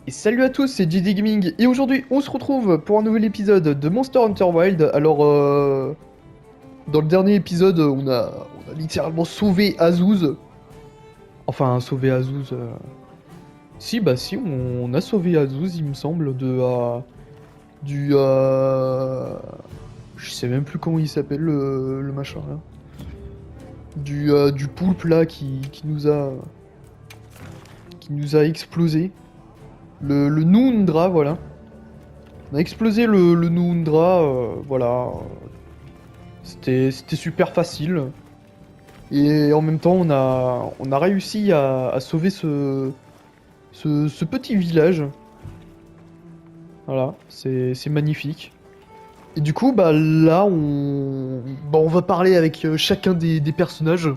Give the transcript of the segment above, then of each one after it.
Et salut à tous, c'est JD Gaming et aujourd'hui on se retrouve pour un nouvel épisode de Monster Hunter Wild. Alors dans le dernier épisode on a littéralement sauvé Azuz. Enfin sauvé Azuz. Si bah si on a sauvé Azuz il me semble de du je sais même plus comment il s'appelle le machin là. Du poulpe là qui nous a explosé. Le Noondra voilà. On a explosé le Noondra, voilà. C'était super facile. Et en même temps, on a réussi à sauver ce petit village. Voilà, c'est magnifique. Et du coup, bah là, on va parler avec chacun des personnages,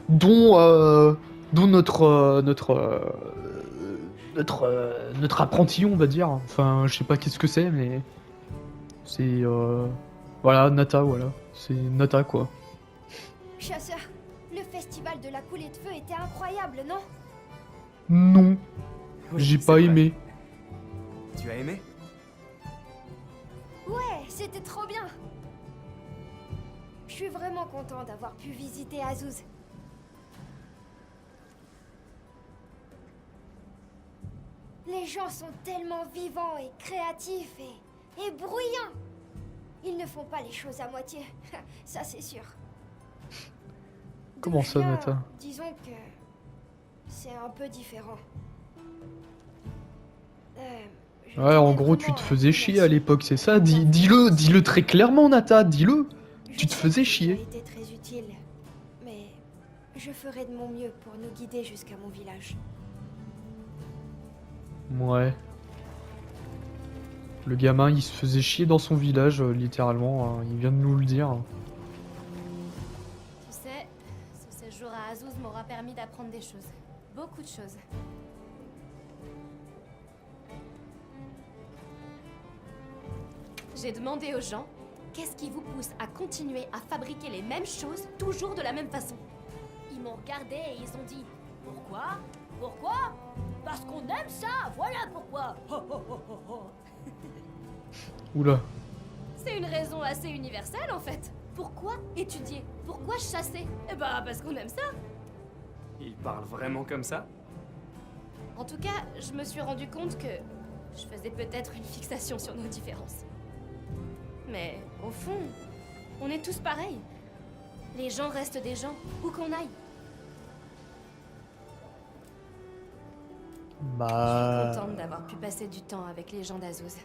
dont, dont notre apprenti, on va dire. Enfin, je sais pas qu'est-ce que c'est, mais c'est voilà, Nata, voilà. C'est Nata, quoi. Chasseur, le festival de la coulée de feu était incroyable, non? Non, Oui, j'ai c'est pas vrai. aimé. Tu as aimé? Ouais, c'était trop bien. Je suis vraiment content d'avoir pu visiter Azuz. Les gens sont tellement vivants et créatifs et bruyants. Ils ne font pas les choses à moitié, ça c'est sûr. De Comment ça, rien, Nata? disons que c'est un peu différent. Je Ouais, en tenais gros, tu vraiment te à faisais vous chier à remercier l'époque, c'est ça? pour m'avoir Dis-le très clairement, Nata, dis-le. Je Tu te sais faisais que tu chier. as été très utile, mais je ferai de mon mieux pour nous guider jusqu'à mon village. Ouais. Le gamin, il se faisait chier dans son village, littéralement. Il vient de nous le dire. Tu sais, ce séjour à Azuz m'aura permis d'apprendre des choses. Beaucoup de choses. J'ai demandé aux gens, qu'est-ce qui vous pousse à continuer à fabriquer les mêmes choses, toujours de la même façon? Ils m'ont regardé et ils ont dit, pourquoi? Pourquoi? Parce qu'on aime ça, voilà pourquoi! Oula. C'est une raison assez universelle en fait. Pourquoi étudier? Pourquoi chasser? Eh bah parce qu'on aime ça. Il parle vraiment comme ça? En tout cas, je me suis rendu compte que je faisais peut-être une fixation sur nos différences. Mais au fond, on est tous pareils. Les gens restent des gens, où qu'on aille. Je suis Bah... contente d'avoir pu passer du temps avec les gens d'Azuz.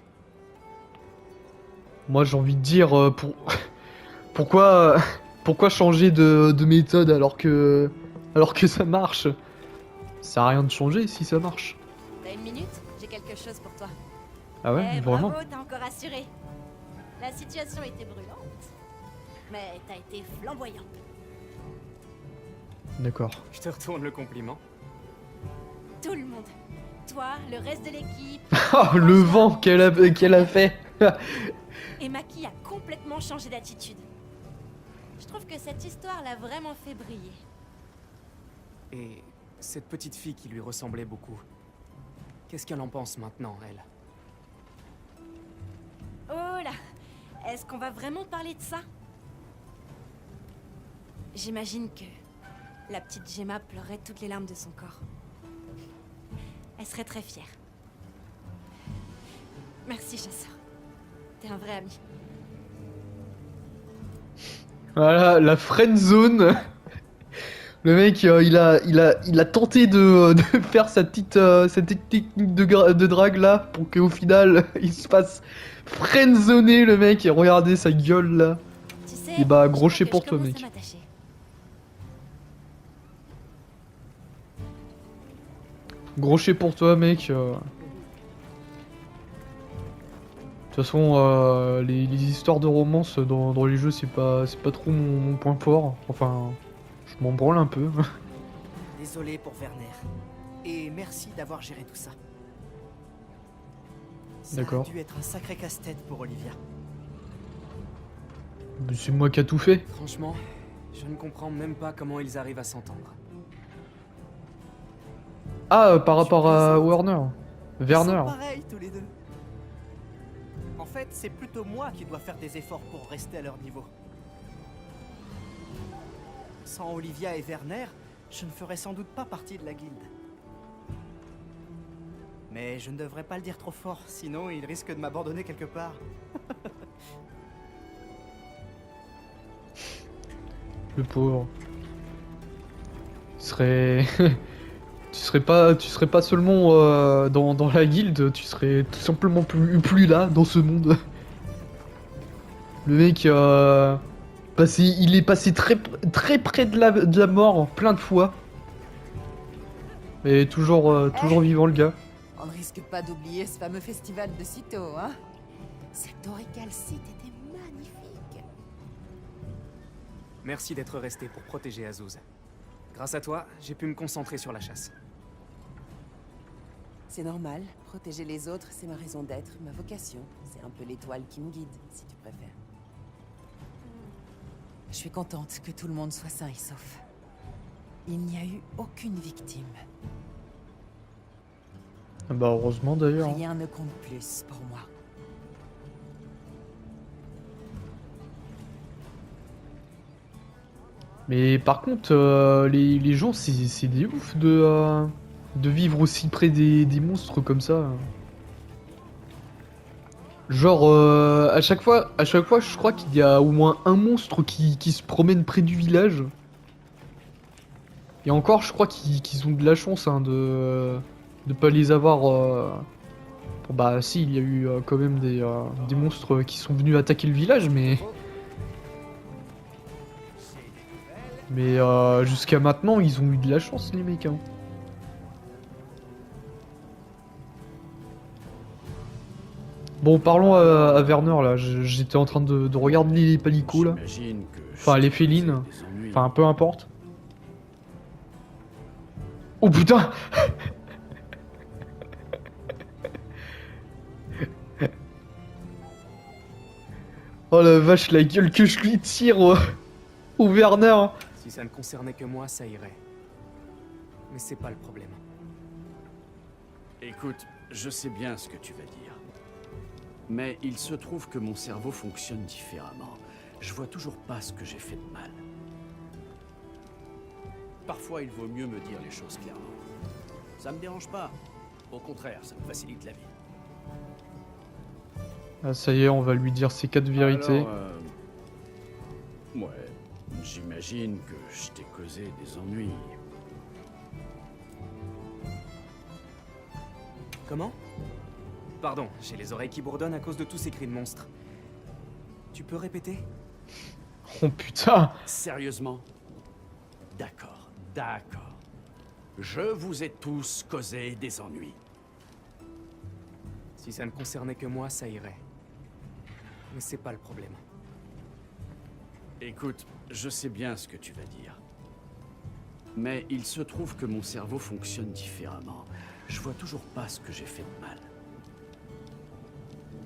Moi, j'ai envie de dire, pourquoi... Pourquoi changer de méthode alors que ça marche? Ça sert à rien de changer si ça marche. T'as une minute? J'ai quelque chose pour toi. Ah ouais, Eh, vraiment? bravo, t'as encore assuré. La situation était brûlante, mais t'as été flamboyant. D'accord. Je te retourne le compliment. Tout le monde. Toi, le reste de l'équipe. Oh, le vent qu'elle a fait. Et Maki a complètement changé d'attitude. Je trouve que cette histoire l'a vraiment fait briller. Et cette petite fille qui lui ressemblait beaucoup. Qu'est-ce qu'elle en pense maintenant, elle? Oh là! Est-ce qu'on va vraiment parler de ça? J'imagine que la petite Gemma pleurerait toutes les larmes de son corps. Elle serait très fière. Merci, chasseur. T'es un vrai ami. Voilà, la friend zone. Le mec, il a tenté de faire cette technique de drague là pour qu'au final il se fasse friendzoner le mec et regardez sa gueule là. Tu sais, Et bah, je gros crois chez que pour je toi, commence mec. à m'attacher. Gros pour toi mec. De toute façon, les histoires de romance dans les jeux c'est pas trop mon point fort. Enfin, je m'en branle un peu. Désolé pour Werner. Et merci d'avoir géré tout ça. Ça D'accord. a dû être un sacré casse-tête pour Olivia. Mais c'est moi qui a tout fait. Franchement, je ne comprends même pas comment ils arrivent à s'entendre. Ah, par rapport à Warner. Werner. Ils sont pareils tous les deux. En fait, c'est plutôt moi qui dois faire des efforts pour rester à leur niveau. Sans Olivia et Werner, je ne ferais sans doute pas partie de la guilde. Mais je ne devrais pas le dire trop fort, sinon ils risquent de m'abandonner quelque part. Le pauvre. Tu serais pas seulement dans la guilde, tu serais tout simplement plus là, dans ce monde. Le mec, il est passé très près de la mort, plein de fois. Et toujours vivant, le gars. On ne risque pas d'oublier ce fameux festival de sitôt, hein? Cet orical site était magnifique. Merci d'être resté pour protéger Azuz. Grâce à toi, j'ai pu me concentrer sur la chasse. C'est normal, protéger les autres, c'est ma raison d'être, ma vocation. C'est un peu l'étoile qui me guide, si tu préfères. Je suis contente que tout le monde soit sain et sauf. Il n'y a eu aucune victime. Bah heureusement d'ailleurs. Rien ne compte plus pour moi. Mais par contre, les gens, c'est des ouf de vivre aussi près des monstres comme ça. Genre, à chaque fois, je crois qu'il y a au moins un monstre qui se promène près du village. Et encore, je crois qu'ils ont de la chance hein, de pas les avoir. Bon, bah si, il y a eu quand même des monstres qui sont venus attaquer le village, mais jusqu'à maintenant, ils ont eu de la chance, les mecs. Hein. Bon, parlons à Werner là. J'étais en train de regarder les palicots là. Enfin, les félines. Enfin, peu importe. Oh putain! Oh la vache, la gueule que je lui tire au Werner. Si ça ne concernait que moi, ça irait. Mais c'est pas le problème. Écoute, je sais bien ce que tu vas dire. Mais il se trouve que mon cerveau fonctionne différemment. Je vois toujours pas ce que j'ai fait de mal. Parfois, il vaut mieux me dire les choses clairement. Ça me dérange pas. Au contraire, ça me facilite la vie. Ah, ça y est, on va lui dire ces 4 vérités. Alors, ouais, j'imagine que je t'ai causé des ennuis. Comment? Pardon, j'ai les oreilles qui bourdonnent à cause de tous ces cris de monstres. Tu peux répéter? Oh putain! Sérieusement? D'accord, d'accord. Je vous ai tous causé des ennuis. Si ça ne concernait que moi, ça irait. Mais c'est pas le problème. Écoute, je sais bien ce que tu vas dire. Mais il se trouve que mon cerveau fonctionne différemment. Je vois toujours pas ce que j'ai fait de mal.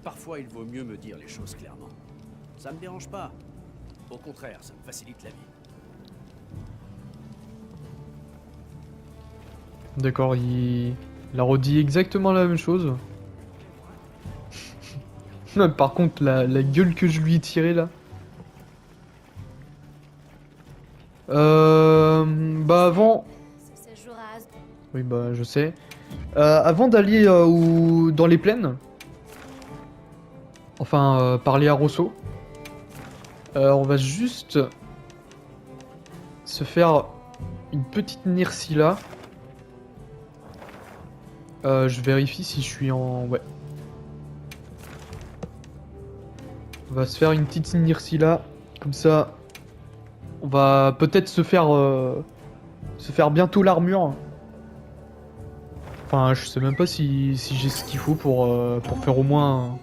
Parfois, il vaut mieux me dire les choses clairement. Ça me dérange pas. Au contraire, ça me facilite la vie. D'accord, il a redit exactement la même chose. Par contre, la gueule que je lui ai tirée là. Bah avant... C'est ce jour à Azuz. Oui bah je sais. Avant d'aller dans les plaines, enfin parler à Rosso, on va juste se faire une petite Nirsi là. Je vérifie si je suis en... Ouais. On va se faire une petite Nirsi là. Comme ça, on va peut-être se faire bientôt l'armure. Enfin, je sais même pas si j'ai ce qu'il faut pour faire au moins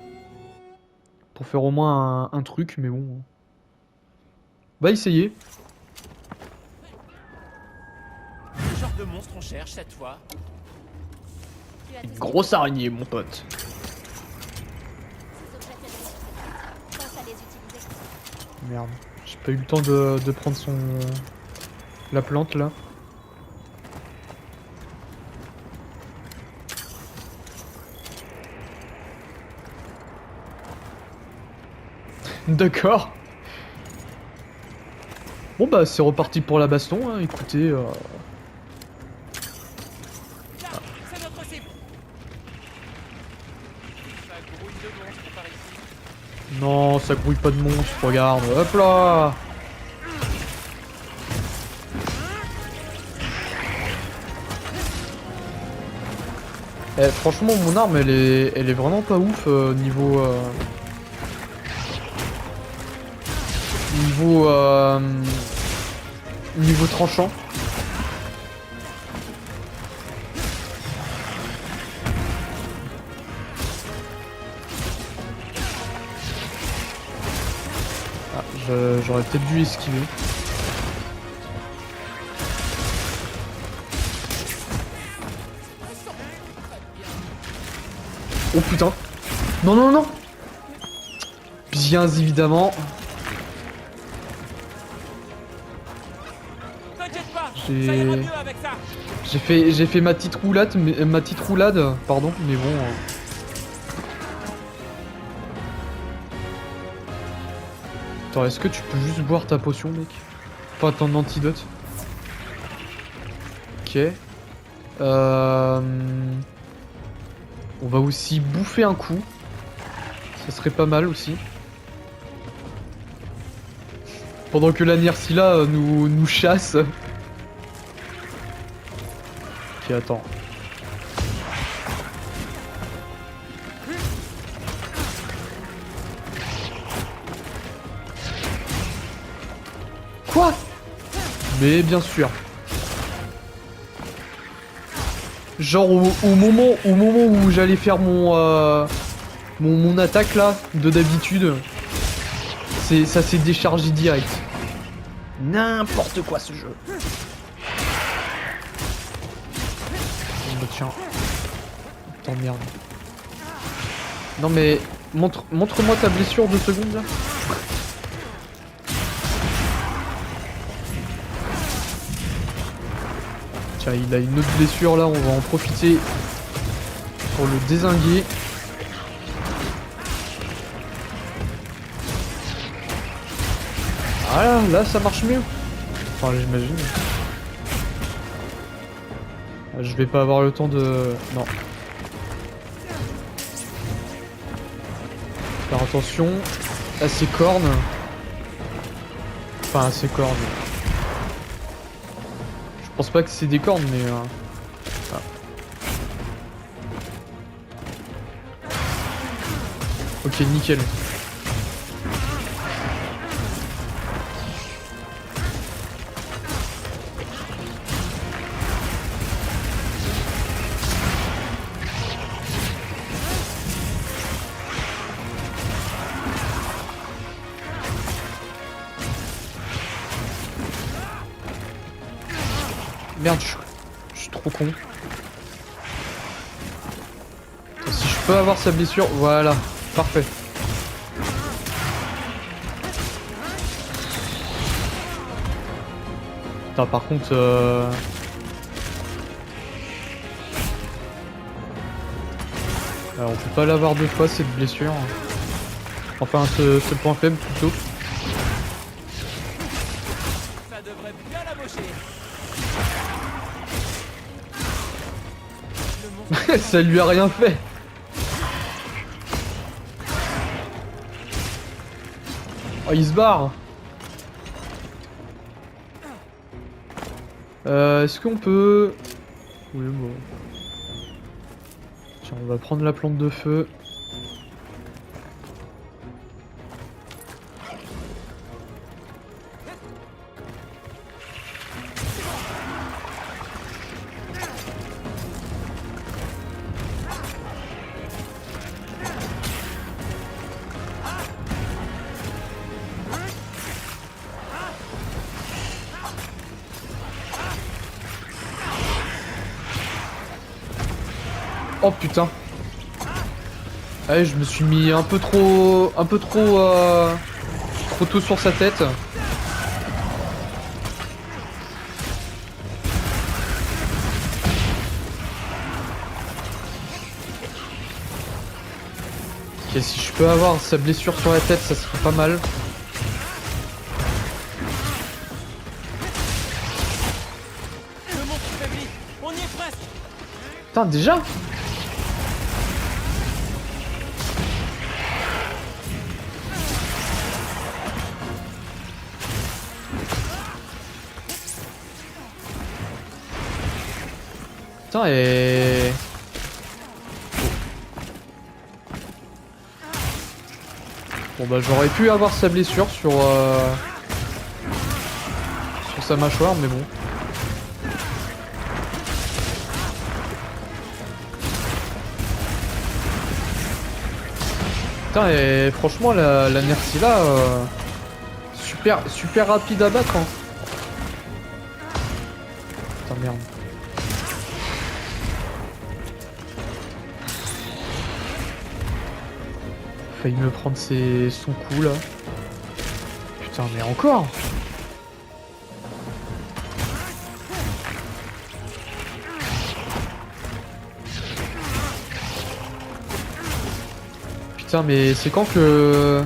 un truc, mais bon. On va essayer. Quel genre de monstre on cherche cette fois? Tu as tous Grosse araignée, mon pote. ces objets terrestres. Pense à les utiliser. Merde. J'ai pas eu le temps de prendre la plante là. D'accord. Bon bah c'est reparti pour la baston, hein. Écoutez... C'est notre cible. Ça grouille de monstres par ici. Non, ça grouille pas de monstres, regarde. Hop là. Eh, franchement, mon arme, elle est vraiment pas ouf niveau... Niveau tranchant. Ah, j'aurais peut-être dû esquiver. Oh putain. Non, non, non. Bien évidemment. T'inquiète pas, ça ira mieux avec ça. J'ai fait ma petite roulade, pardon, mais bon. Attends, est-ce que tu peux juste boire ta potion, mec? Enfin, ton antidote. Ok. On va aussi bouffer un coup. Ça serait pas mal aussi. Pendant que la Nerscylla nous chasse. Ok, attends. Quoi? Mais bien sûr. Genre au moment où j'allais faire mon attaque là, de d'habitude, ça s'est déchargé direct. N'importe quoi ce jeu. Oh, tiens. Putain de merde. Non mais montre-moi ta blessure 2 secondes là. Tiens, il a une autre blessure là, on va en profiter pour le dézinguer. Ah là ça marche mieux. Enfin j'imagine. Je vais pas avoir le temps de... Non. Faire attention à ses cornes. Enfin à ses cornes. Je pense pas que c'est des cornes mais... Ah. Ok nickel. Merde, je suis trop con. Attends, si je peux avoir sa blessure, voilà, parfait. Putain, par contre, alors, on peut pas l'avoir 2 fois cette blessure. Enfin, ce point faible plutôt. Ça devrait bien l'amocher. Ça lui a rien fait. Oh, il se barre. Est-ce qu'on peut... Oui, bon. Tiens, on va prendre la plante de feu. Oh putain. Allez, je me suis mis un peu trop tôt sur sa tête. Ok, si je peux avoir sa blessure sur la tête, ça serait pas mal. Le monstre faiblit. On y est presque. Putain, déjà? Putain, et... Bon bah j'aurais pu avoir sa blessure sur sa mâchoire, mais bon. Putain, et franchement la Nerscylla, super rapide à battre, hein. Putain, merde. Failli me prendre son coup là. Putain, mais encore! Putain, mais c'est quand que...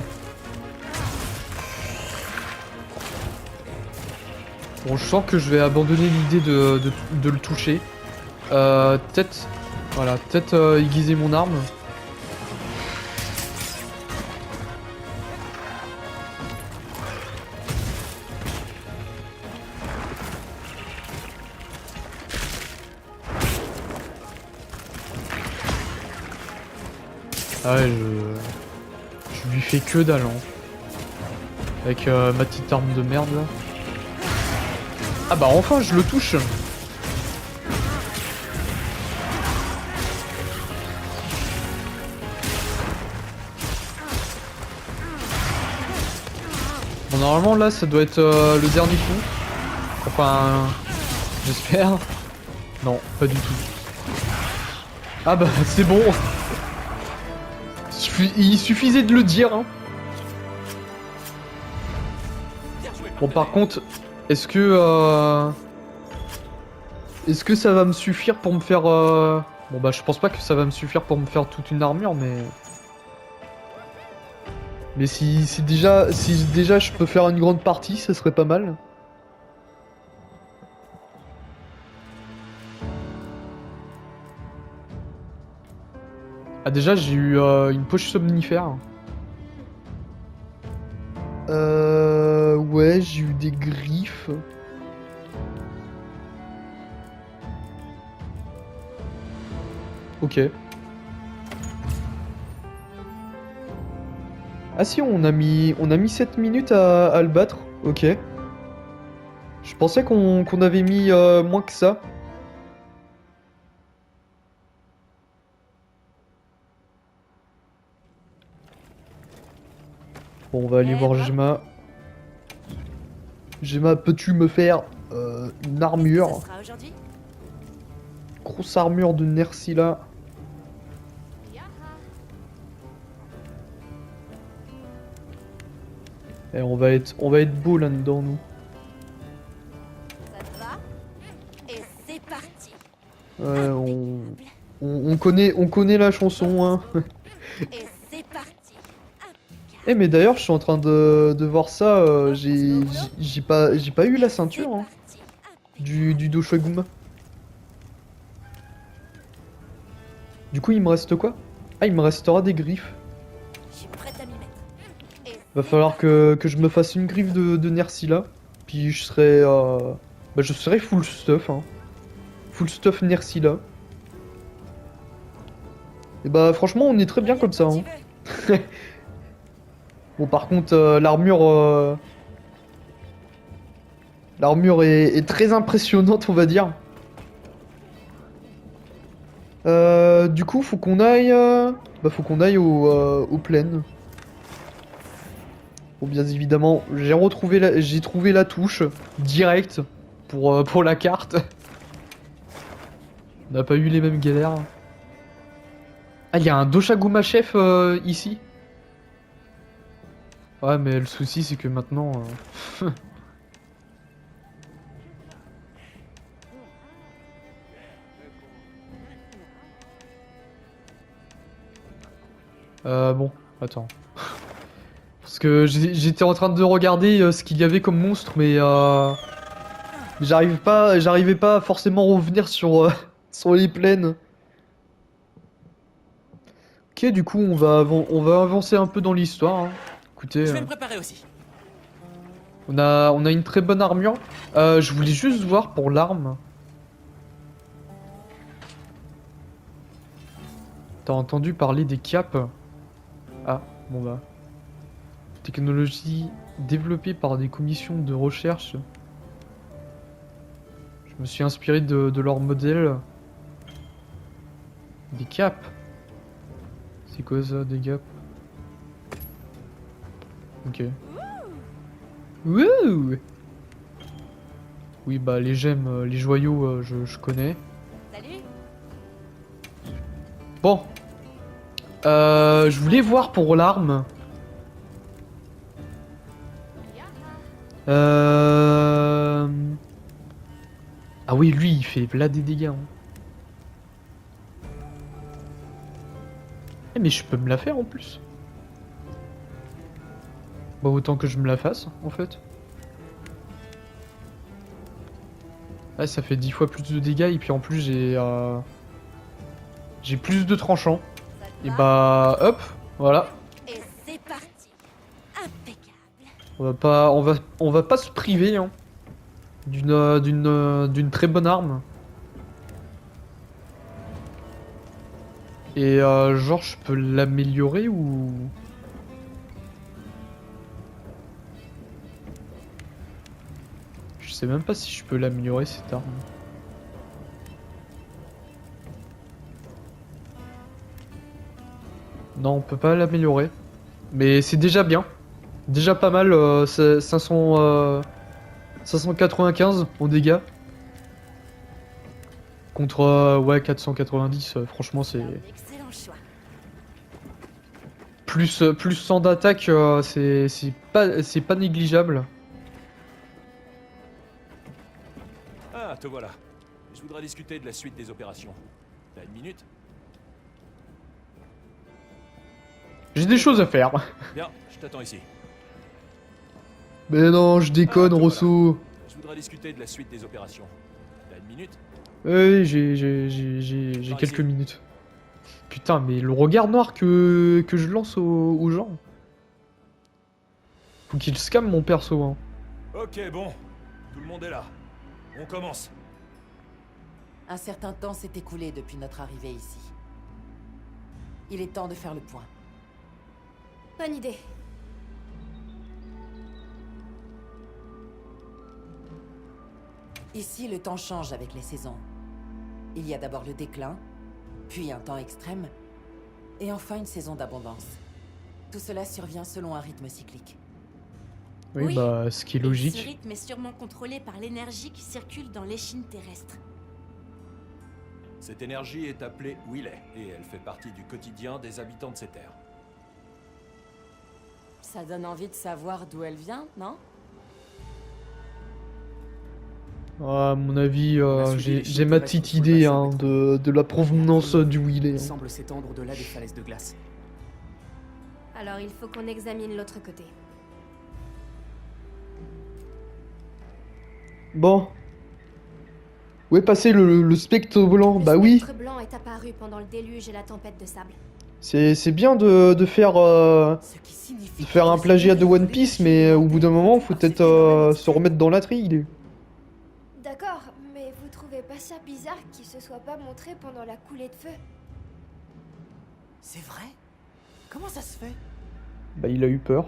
Bon, je sens que je vais abandonner l'idée de le toucher. Peut-être... Voilà, peut-être aiguiser mon arme. Ah ouais, je lui fais que dalle, hein. Avec ma petite arme de merde là. Ah bah enfin je le touche. Bon, normalement là ça doit être le dernier coup. Enfin, j'espère. Non, pas du tout. Ah bah c'est bon. Il suffisait de le dire, hein. Bon, par contre, est-ce que ça va me suffire pour me faire... Bon bah je pense pas que ça va me suffire pour me faire toute une armure, mais... Mais si déjà je peux faire une grande partie, ça serait pas mal. Ah déjà j'ai eu une poche somnifère. Ouais, j'ai eu des griffes. Ok. Ah si, on a mis 7 minutes à le battre. Ok. Je pensais qu'on avait mis moins que ça. Bon, on va aller voir Gemma. Gemma, peux-tu me faire une armure? Ça sera aujourd'hui? Grosse armure de Nerscylla. Et on va être beau là-dedans, nous. Ça te va? Et c'est parti. Ouais, on connaît la chanson, hein. Et c'est parti. Eh mais d'ailleurs, je suis en train de voir ça. J'ai pas eu la ceinture, hein, du Doshaguma. Du coup, il me reste quoi? Ah, il me restera des griffes. Je suis prête à m'y mettre. Et Va falloir que je me fasse une griffe de Nerscylla. Puis je serai bah, je serai full stuff, hein. Full stuff Nerscylla. Et bah franchement, on est très bien comme ça, hein. Bon, par contre, l'armure est très impressionnante, on va dire. Du coup, faut qu'on aille, faut qu'on aille aux plaines. Bon, bien évidemment, j'ai trouvé la touche directe pour la carte. On n'a pas eu les mêmes galères. Ah, il y a un Doshaguma chef ici. Ouais, mais le souci, c'est que maintenant... bon. Attends. Parce que j'étais en train de regarder ce qu'il y avait comme monstre, mais j'arrivais pas à forcément revenir sur, sur les plaines. Ok, du coup, on va avancer un peu dans l'histoire. Hein. Écoutez, Je vais me préparer aussi. on a une très bonne armure. Je voulais juste voir pour l'arme. T'as entendu parler des capes? Ah, bon bah. Technologie développée par des commissions de recherche. Je me suis inspiré de leur modèle. Des capes. C'est quoi ça, des capes? Ok. Wouh! Oui, bah les gemmes, les joyaux, je connais. Salut. Bon. Je voulais voir pour l'arme. Ah oui, lui, il fait là des dégâts. Hein. Eh, mais je peux me la faire en plus. Bah autant que je me la fasse, en fait. Ouais, ça fait 10 fois plus de dégâts et puis en plus j'ai plus de tranchants. Ça te Et va bah hop, voilà. Et c'est parti. Impeccable. On va pas se priver hein, d'une très bonne arme. Et genre je peux l'améliorer ou je sais même pas si je peux l'améliorer cette arme. Non, on peut pas l'améliorer. Mais c'est déjà bien. Déjà pas mal, c'est 595 en dégâts. Contre ouais 490, franchement c'est... Un excellent choix. Plus 100 d'attaque, c'est pas négligeable. Ah, te voilà. Je voudrais discuter de la suite des opérations. T'as une minute? J'ai des choses à faire. Bien, je t'attends ici. Mais non, je déconne, Ah, te Rosso. Je voudrais discuter de la suite des opérations. T'as une minute? Oui, j'ai Par quelques ici. minutes. Putain, mais le regard noir que je lance aux gens. Faut qu'il scamme mon perso, hein. Ok, bon. Tout le monde est là. On commence. Un certain temps s'est écoulé depuis notre arrivée ici. Il est temps de faire le point. Bonne idée. Ici, le temps change avec les saisons. Il y a d'abord le déclin, puis un temps extrême, et enfin une saison d'abondance. Tout cela survient selon un rythme cyclique. Oui, Oui. bah, ce qui est Et logique. ce rythme est sûrement contrôlé par l'énergie qui circule dans l'échine terrestre. Cette énergie est appelée Willet, et elle fait partie du quotidien des habitants de ces terres. Ça donne envie de savoir d'où elle vient, non? À mon avis, On a suivi les j'ai chutes ma terrestres petite sur le idée passage hein, métro. de la provenance du Willet. Il Hein. semble s'étendre au-delà des falaises de glace. Alors il faut qu'on examine l'autre côté. Bon. Où est passé le spectre blanc? Le Bah oui. spectre blanc est apparu pendant le déluge et la tempête de sable. C'est bien de faire Ce qui signifie de faire un que plagiat de les One Piece, mais au bout d'un moment, faut peut-être se remettre dans la trille. D'accord, mais vous trouvez pas ça bizarre qu'il se soit pas montré pendant la coulée de feu? C'est vrai? Comment ça se fait? Bah il a eu peur.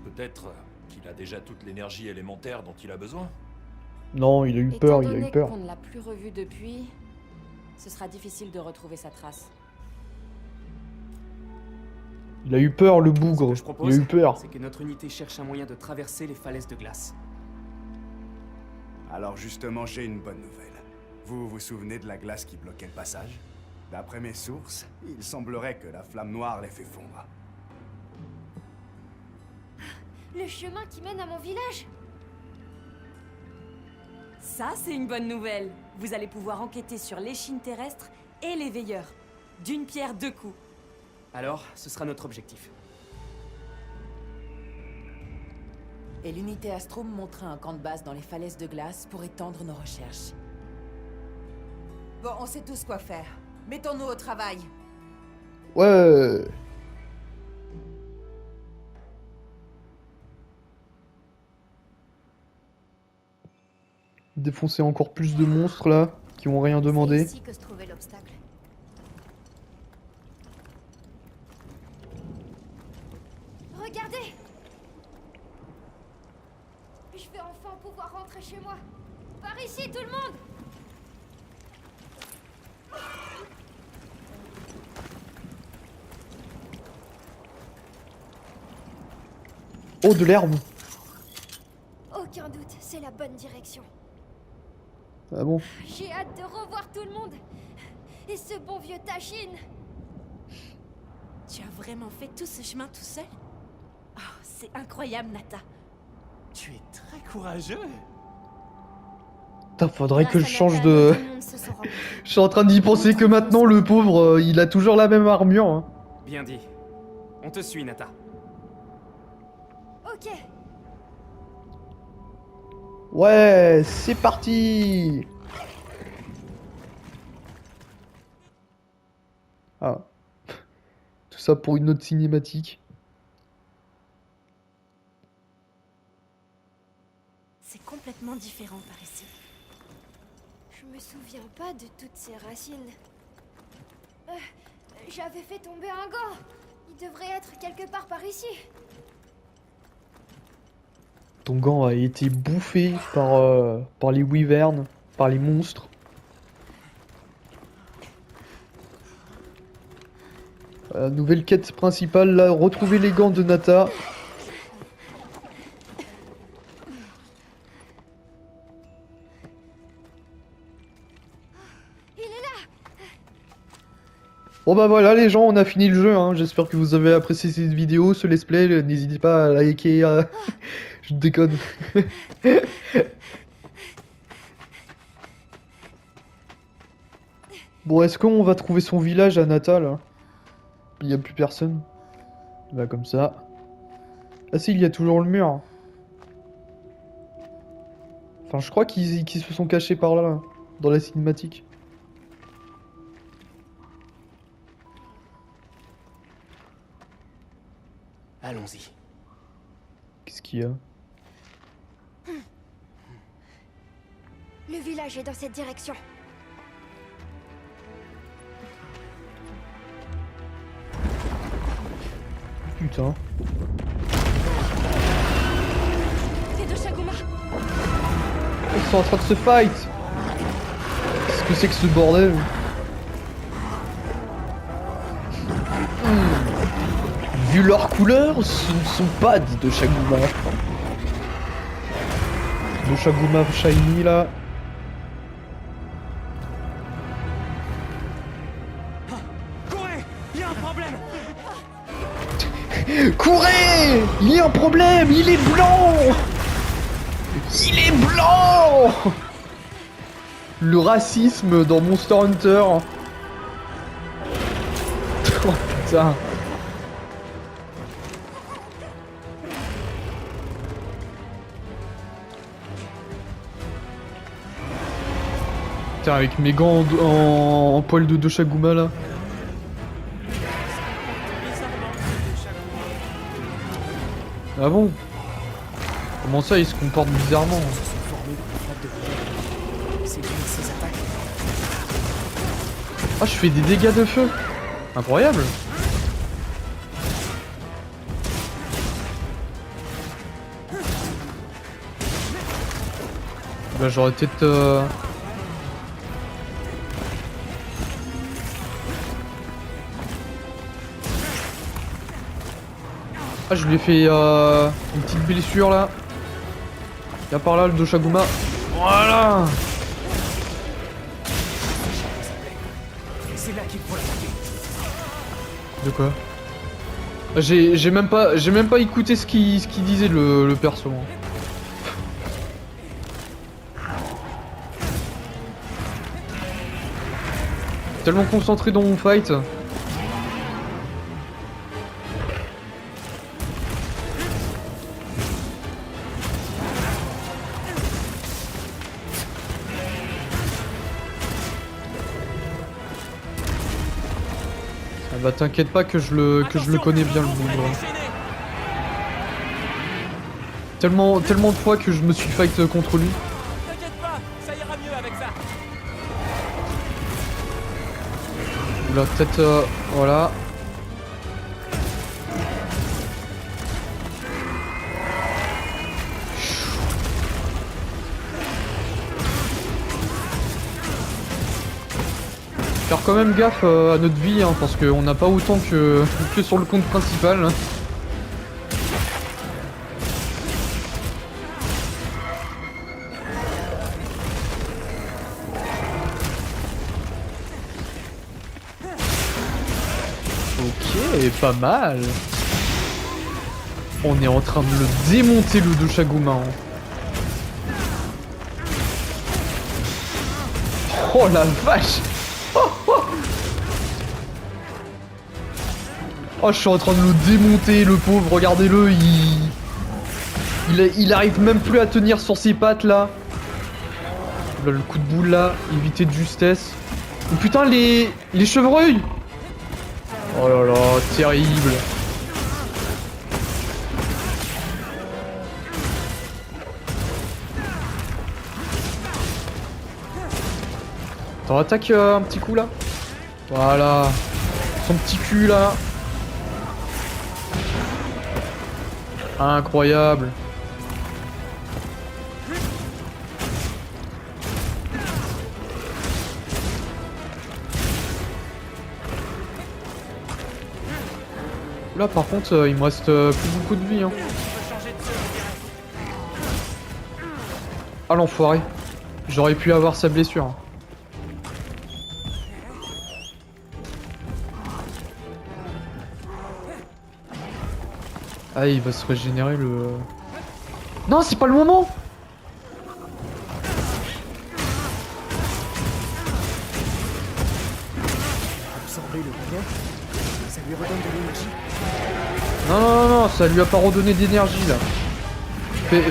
Peut-être qu'il a déjà toute l'énergie élémentaire dont il a besoin. Non, il a eu peur, il a eu peur. qu'on ne l'a plus revu depuis, ce sera difficile de retrouver sa trace. Il a eu peur, le Ce bougre. que je Il propose, a eu peur. c'est que notre unité cherche un moyen de traverser les falaises de glace. Alors justement, j'ai une bonne nouvelle. Vous vous souvenez de la glace qui bloquait le passage? D'après mes sources, il semblerait que la flamme noire l'ait fait fondre. Le chemin qui mène à mon village? Ça, c'est une bonne nouvelle. Vous allez pouvoir enquêter sur l'échine terrestre et les veilleurs. D'une pierre deux coups. Alors, ce sera notre objectif. Et l'unité Astrum montera un camp de base dans les falaises de glace pour étendre nos recherches. Bon, on sait tous quoi faire. Mettons-nous au travail. Ouais. Défoncer encore plus de monstres là, qui ont rien demandé. C'est ici que se trouvait l'obstacle. Regardez! Je vais enfin pouvoir rentrer chez moi. Par ici, tout le monde! Oh, de l'herbe. Aucun doute, c'est la bonne direction. Ah bon? J'ai hâte de revoir tout le monde. Et ce bon vieux Tachine. Tu as vraiment fait tout ce chemin tout seul? Oh, c'est incroyable, Nata. Tu es très courageux. Putain, faudrait que je Grâce à change Nathan, de... tout le monde se sent rencontré. Je suis en train d'y penser que maintenant, le pauvre, il a toujours la même armure. Hein. Bien dit. On te suit, Nata. Ok. Ouais, c'est parti. Ah. Tout ça pour une autre cinématique. C'est complètement différent par ici. Je me souviens pas de toutes ces racines. J'avais fait tomber un gant. Il devrait être quelque part par ici. Ton gant a été bouffé par les wyverns, par les monstres. Nouvelle quête principale, là, retrouver les gants de Nata. Il est là. Bon bah voilà les gens, on a fini le jeu, hein. J'espère que vous avez apprécié cette vidéo, ce let's play, n'hésitez pas à liker, je déconne. Bon, est-ce qu'on va trouver son village à Nata, là? Il n'y a plus personne. Là, comme ça. Ah si, il y a toujours le mur. Enfin, je crois qu'ils se sont cachés par là, dans la cinématique. Allons-y. Qu'est-ce qu'il y a? Le village est dans cette direction. Putain. Les deux Shaguma. Ils sont en train de se fight. Qu'est-ce que c'est que ce bordel? Vu leur couleur, ce ne sont pas des deux Shaguma. Deux Shaguma shiny là. Courez! Il y a un problème! Courez! Il y a un problème! Il est blanc! Il est blanc! Le racisme dans Monster Hunter. Oh putain. Putain, avec mes gants en poil de Shaguma là. Ah bon? Comment ça, ils se comportent bizarrement? C'est bien ces attaques. Ah, je fais des dégâts de feu. Incroyable. Bah j'aurais peut-être... Ah, je lui ai fait une petite blessure là. Viens par là, le Doshaguma. Voilà. C'est là qu'il faut l'attaquer. De quoi? J'ai même pas écouté ce qu'il disait le perso. Tellement concentré dans mon fight. Ah bah t'inquiète pas que je le connais bien le bougre. Tellement de fois que je me suis fight contre lui. T'inquiète pas, ça ira mieux avec ça. Oula, peut-être voilà. Faire quand même gaffe à notre vie, hein, parce qu'on n'a pas autant que sur le compte principal. Hein. Ok, pas mal. On est en train de le démonter le Doshaguma. Hein. Oh la vache! Oh, je suis en train de le démonter, le pauvre, regardez-le, il arrive même plus à tenir sur ses pattes, là. Là, le coup de boule, là, éviter de justesse. Oh putain, les chevreuils! Oh là là, terrible. T'en attaques un petit coup, là? Voilà. Son petit cul, là. Incroyable. Là par contre il me reste plus beaucoup de vie hein. Ah l'enfoiré. J'aurais pu avoir sa blessure. Hein. Ah il va se régénérer le... Non c'est pas le moment. Absorber le bien, ça lui redonne de l'énergie. Non non non non, ça lui a pas redonné d'énergie là.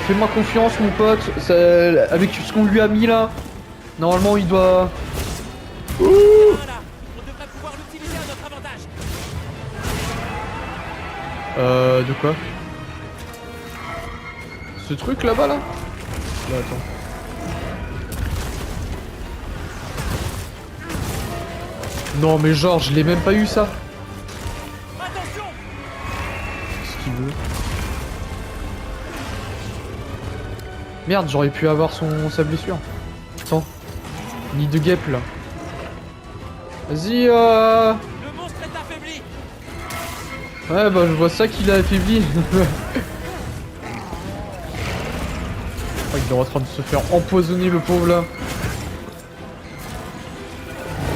Fais-moi confiance mon pote, ça, avec ce qu'on lui a mis là, normalement il doit... Ouh, On devrait pouvoir l'utiliser à notre avantage. de quoi? Ce truc là-bas là? Là attends. Non mais genre je l'ai même pas eu ça. Attention. Ce qu'il veut. Merde, j'aurais pu avoir sa blessure. Attends. Nid de guêpe là. Vas-y Le monstre est affaibli. Ouais bah je vois ça qu'il a affaibli. Oh, il est en train de se faire empoisonner le pauvre là.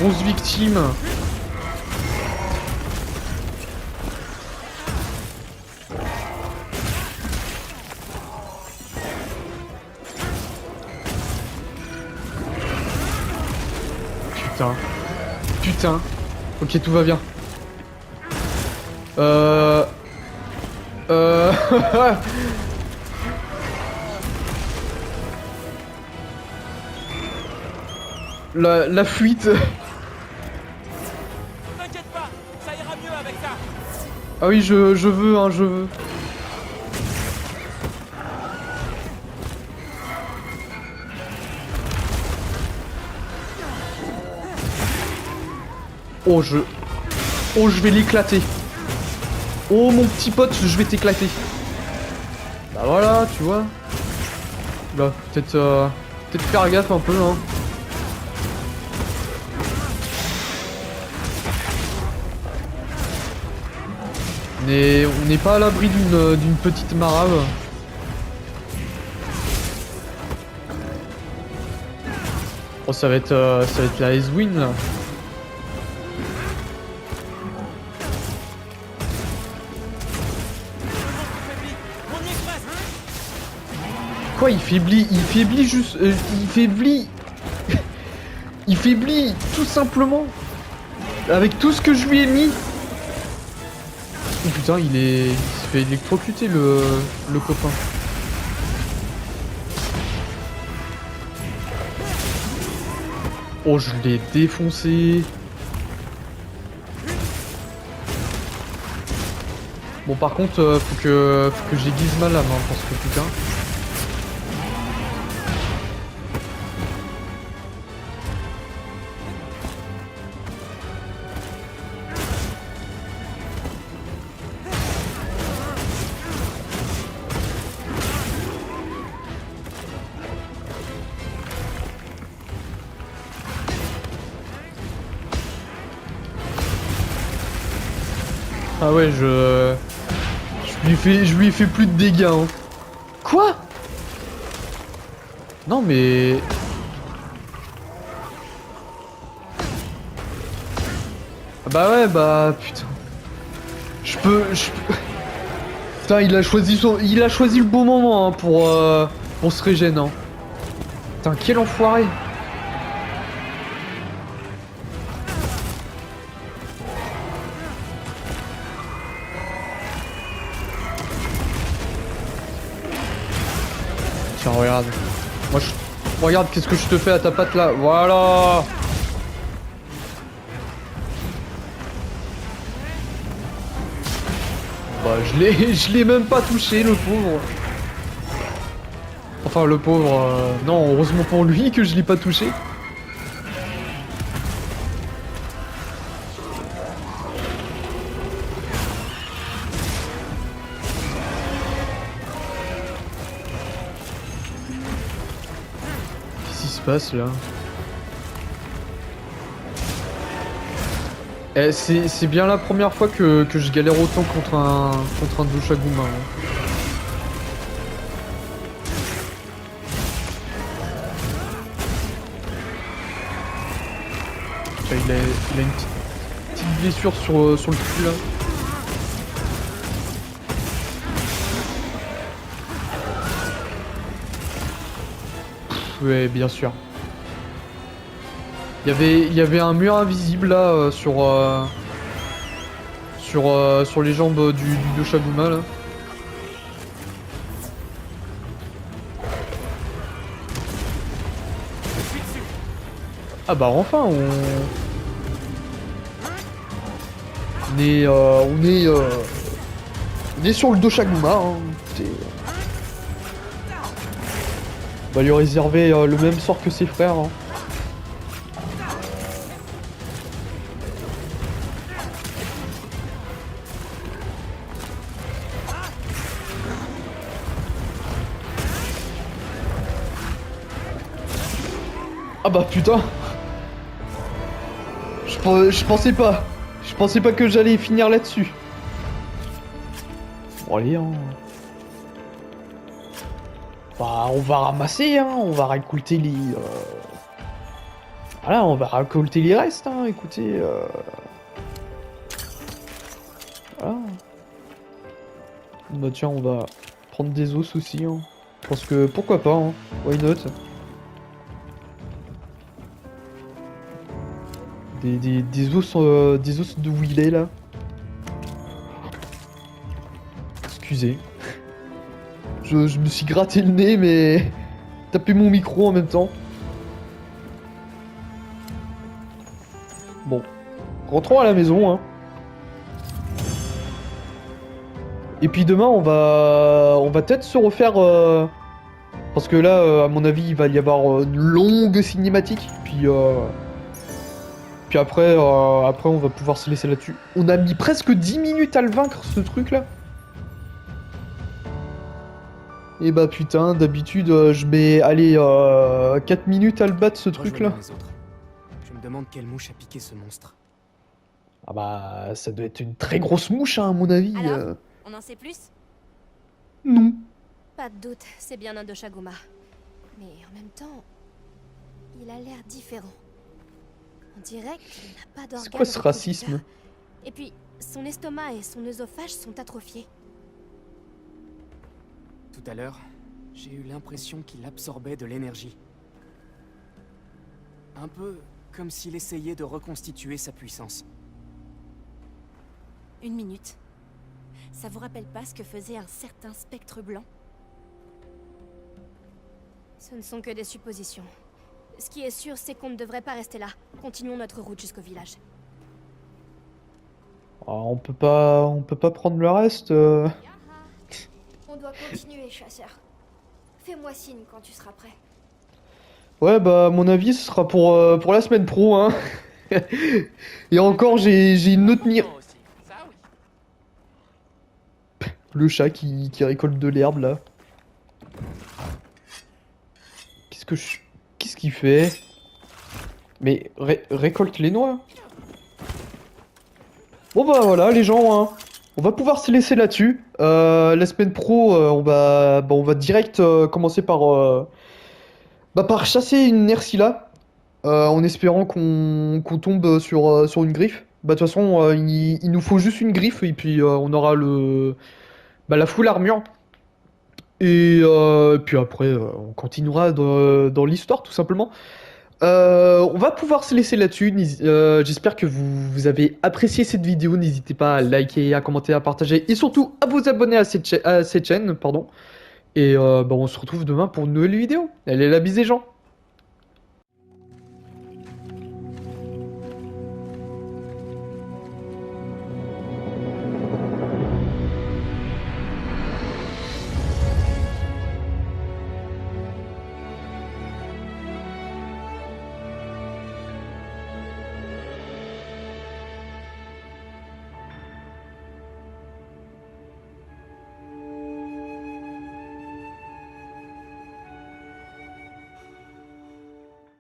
Grosse victime. Putain. Putain. Ok, tout va bien. La fuite. T'inquiète pas, ça ira mieux avec ça. Ah oui, je veux, hein, je veux. Oh, je vais l'éclater. Oh, mon petit pote, je vais t'éclater. Bah voilà, tu vois. Là, peut-être faire gaffe un peu, hein. On n'est pas à l'abri d'une petite marave. Oh, ça va être la S-Win là. On y est presque. Quoi, il faiblit juste... il faiblit tout simplement. Avec tout ce que je lui ai mis. Oh putain, il s'est fait électrocuter le copain. Oh, je l'ai défoncé. Bon, par contre, faut que j'aiguise ma lame, hein, parce que putain. Ah ouais, je lui ai fait plus de dégâts. Hein. Quoi? Non mais... Bah ouais, bah putain. Je peux... Putain, il a choisi le bon moment hein, pour se régénérer. Hein. Putain, quel enfoiré. Tiens, regarde. Moi, regarde, qu'est-ce que je te fais à ta patte là. Voilà. Bah, je l'ai même pas touché, le pauvre. Enfin, le pauvre... Non, heureusement pour lui que je l'ai pas touché. Passe là. Eh, c'est bien la première fois que je galère autant contre un Doshaguma. Hein. Tiens, il a une petite blessure sur le cul là. Ouais, bien sûr. Il y avait un mur invisible là sur les jambes du Doshaguma là. Ah bah enfin on est sur le Doshaguma. Hein. On va lui réserver le même sort que ses frères. Hein. Ah bah putain. Je pensais pas. Je pensais pas que j'allais finir là-dessus. Bon allez hein. Bah, on va ramasser, hein, on va récolter les... Voilà, on va récolter les restes, hein, écoutez... Voilà. Bah tiens, on va prendre des os aussi, hein. Parce que, pourquoi pas, hein, why not. Des os de Willet, là. Excusez. Je me suis gratté le nez, mais... tapé mon micro en même temps. Bon. Rentrons à la maison, hein. Et puis demain, on va peut-être se refaire... Parce que là, à mon avis, il va y avoir une longue cinématique. Puis après, on va pouvoir se laisser là-dessus. On a mis presque 10 minutes à le vaincre, ce truc-là. Et bah putain, d'habitude je mets, allez, 4 minutes à le battre ce truc là. Je me demande quelle mouche a piqué ce monstre. Ah bah ça doit être une très grosse mouche hein, à mon avis. Alors, on en sait plus? Non. Pas de doute, c'est bien un Doshaguma. Mais en même temps, il a l'air différent. On dirait qu'il n'a pas d'organes. C'est quoi ce racisme? Et puis, son estomac et son œsophage sont atrophiés. Tout à l'heure, j'ai eu l'impression qu'il absorbait de l'énergie. Un peu comme s'il essayait de reconstituer sa puissance. Une minute. Ça vous rappelle pas ce que faisait un certain spectre blanc? Ce ne sont que des suppositions. Ce qui est sûr, c'est qu'on ne devrait pas rester là. Continuons notre route jusqu'au village. On peut pas prendre le reste. On doit continuer, chasseur. Fais-moi signe quand tu seras prêt. Ouais, bah, à mon avis, ce sera pour la semaine pro, hein. Et encore, j'ai une autre mire. Le chat qui récolte de l'herbe, là. Qu'est-ce qu'il fait? Mais récolte les noix. Bon bah voilà les gens, hein. On va pouvoir se laisser là-dessus. La semaine pro, on va direct commencer par chasser une Nerscylla, en espérant qu'on tombe sur une griffe. Bah de toute façon, il nous faut juste une griffe et puis on aura la full armure. Et puis après, on continuera dans l'histoire tout simplement. On va pouvoir se laisser là-dessus. J'espère que vous avez apprécié cette vidéo. N'hésitez pas à liker, à commenter, à partager et surtout à vous abonner à cette chaîne. Pardon. Et on se retrouve demain pour une nouvelle vidéo. Allez, la bise les gens.